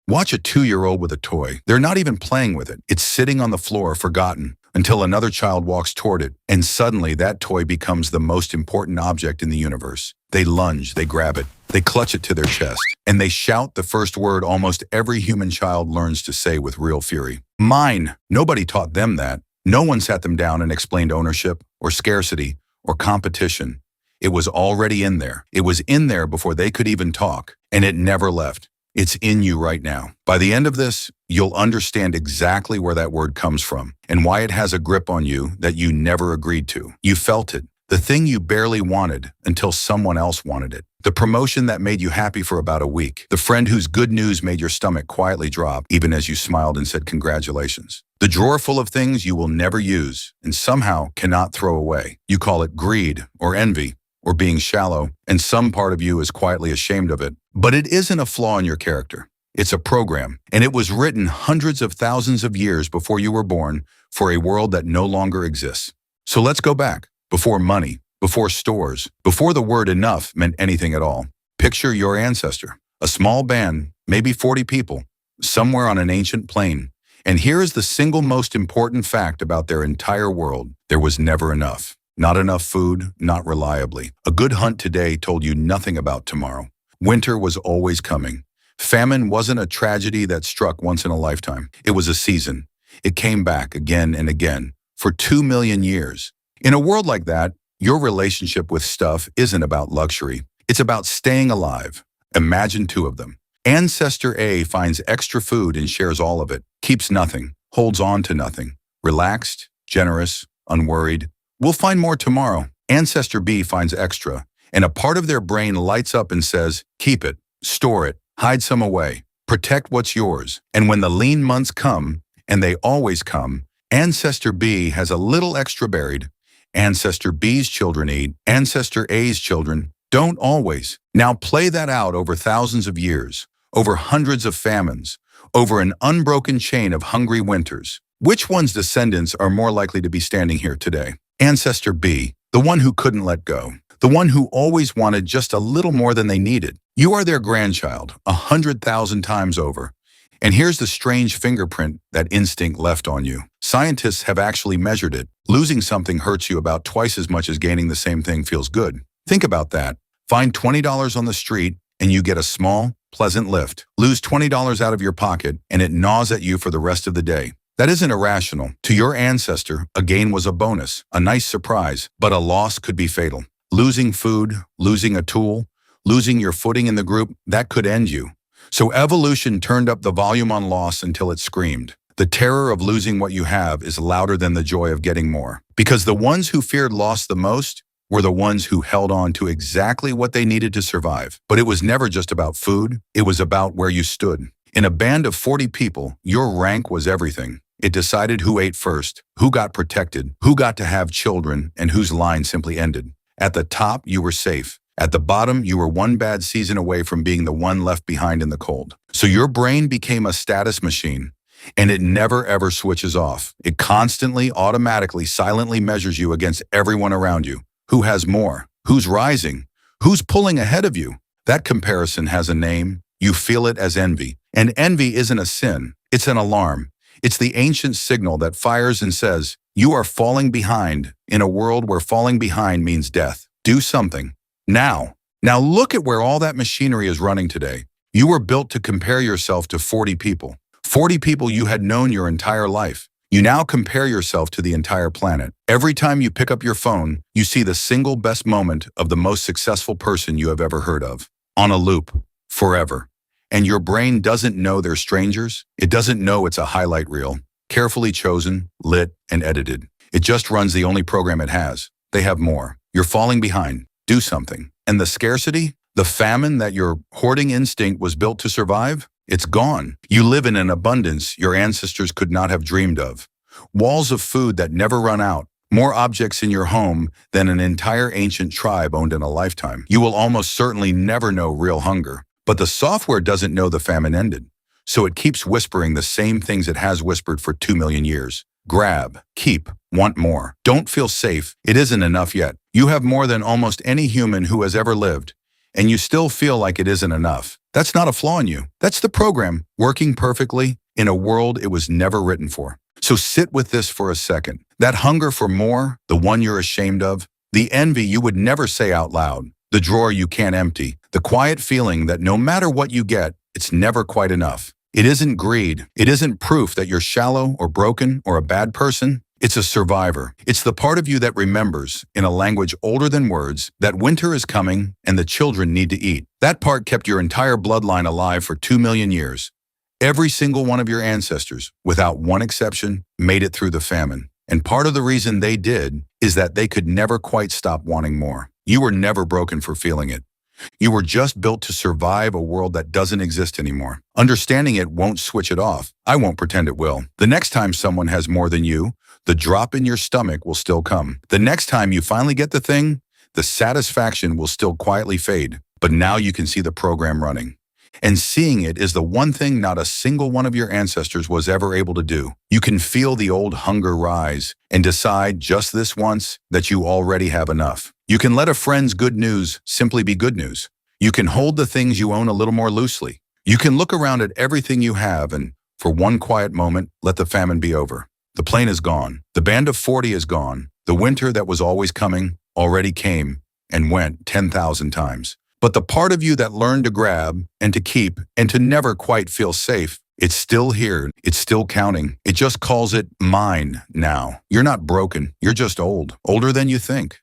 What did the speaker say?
Watch a 2-year-old with a toy. They're not even playing with it. It's sitting on the floor, forgotten, until another child walks toward it, and suddenly that toy becomes the most important object in the universe. They lunge, they grab it, they clutch it to their chest, and they shout the first word almost every human child learns to say with real fury. Mine. Nobody taught them that. No one sat them down and explained ownership, or scarcity, or competition. It was already in there. It was in there before they could even talk, and it never left. It's in you right now. By the end of this, you'll understand exactly where that word comes from and why it has a grip on you that you never agreed to. You felt it. The thing you barely wanted until someone else wanted it. The promotion that made you happy for about a week. The friend whose good news made your stomach quietly drop, even as you smiled and said congratulations. The drawer full of things you will never use and somehow cannot throw away. You call it greed or envy or being shallow, and some part of you is quietly ashamed of it. But it isn't a flaw in your character. It's a program, and it was written hundreds of thousands of years before you were born for a world that no longer exists. So let's go back. Before money, before stores, before the word enough meant anything at all. Picture your ancestor, a small band, maybe 40 people, somewhere on an ancient plain. And here is the single most important fact about their entire world. There was never enough. Not enough food, not reliably. A good hunt today told you nothing about tomorrow. Winter was always coming. Famine wasn't a tragedy that struck once in a lifetime. It was a season. It came back again and again for 2 million years. In a world like that, your relationship with stuff isn't about luxury. It's about staying alive. Imagine 2 of them. Ancestor A finds extra food and shares all of it, keeps nothing, holds on to nothing, relaxed, generous, unworried. We'll find more tomorrow. Ancestor B finds extra, and a part of their brain lights up and says, keep it, store it, hide some away, protect what's yours. And when the lean months come, and they always come, Ancestor B has a little extra buried. Ancestor B's children eat. Ancestor A's children don't always. Now play that out over thousands of years, over hundreds of famines, over an unbroken chain of hungry winters. Which one's descendants are more likely to be standing here today? Ancestor B, the one who couldn't let go, the one who always wanted just a little more than they needed. You are their grandchild, 100,000 times over. And here's the strange fingerprint that instinct left on you. Scientists have actually measured it. Losing something hurts you about twice as much as gaining the same thing feels good. Think about that. Find $20 on the street and you get a small, pleasant lift. Lose $20 out of your pocket and it gnaws at you for the rest of the day. That isn't irrational. To your ancestor, a gain was a bonus, a nice surprise, but a loss could be fatal. Losing food, losing a tool, losing your footing in the group, that could end you. So evolution turned up the volume on loss until it screamed. The terror of losing what you have is louder than the joy of getting more. Because the ones who feared loss the most were the ones who held on to exactly what they needed to survive. But it was never just about food, it was about where you stood. In a band of 40 people, your rank was everything. It decided who ate first, who got protected, who got to have children, and whose line simply ended. At the top, you were safe. At the bottom, you were one bad season away from being the one left behind in the cold. So your brain became a status machine, and it never ever switches off. It constantly, automatically, silently measures you against everyone around you. Who has more? Who's rising? Who's pulling ahead of you? That comparison has a name. You feel it as envy. And envy isn't a sin. It's an alarm. It's the ancient signal that fires and says, you are falling behind in a world where falling behind means death. Do something. Now. Now look at where all that machinery is running today. You were built to compare yourself to 40 people. 40 people you had known your entire life. You now compare yourself to the entire planet. Every time you pick up your phone, you see the single best moment of the most successful person you have ever heard of. On a loop. Forever. And your brain doesn't know they're strangers. It doesn't know it's a highlight reel, carefully chosen, lit, and edited. It just runs the only program it has. They have more. You're falling behind. Do something. And the scarcity, the famine that your hoarding instinct was built to survive, it's gone. You live in an abundance your ancestors could not have dreamed of. Walls of food that never run out. More objects in your home than an entire ancient tribe owned in a lifetime. You will almost certainly never know real hunger. But the software doesn't know the famine ended, so it keeps whispering the same things it has whispered for 2 million years. Grab, keep, want more. Don't feel safe. It isn't enough yet. You have more than almost any human who has ever lived, and you still feel like it isn't enough. That's not a flaw in you. That's the program working perfectly in a world it was never written for. So sit with this for a second. That hunger for more, the one you're ashamed of, the envy you would never say out loud, the drawer you can't empty, the quiet feeling that no matter what you get, it's never quite enough. It isn't greed. It isn't proof that you're shallow or broken or a bad person. It's a survivor. It's the part of you that remembers, in a language older than words, that winter is coming and the children need to eat. That part kept your entire bloodline alive for 2 million years. Every single one of your ancestors, without one exception, made it through the famine. And part of the reason they did is that they could never quite stop wanting more. You were never broken for feeling it. You were just built to survive a world that doesn't exist anymore. Understanding it won't switch it off. I won't pretend it will. The next time someone has more than you, the drop in your stomach will still come. The next time you finally get the thing, the satisfaction will still quietly fade. But now you can see the program running. And seeing it is the one thing not a single one of your ancestors was ever able to do. You can feel the old hunger rise and decide just this once that you already have enough. You can let a friend's good news simply be good news. You can hold the things you own a little more loosely. You can look around at everything you have and, for one quiet moment, let the famine be over. The plane is gone. The band of 40 is gone. The winter that was always coming already came and went 10,000 times. But the part of you that learned to grab and to keep and to never quite feel safe, it's still here. It's still counting. It just calls it mine now. You're not broken. You're just old. Older than you think.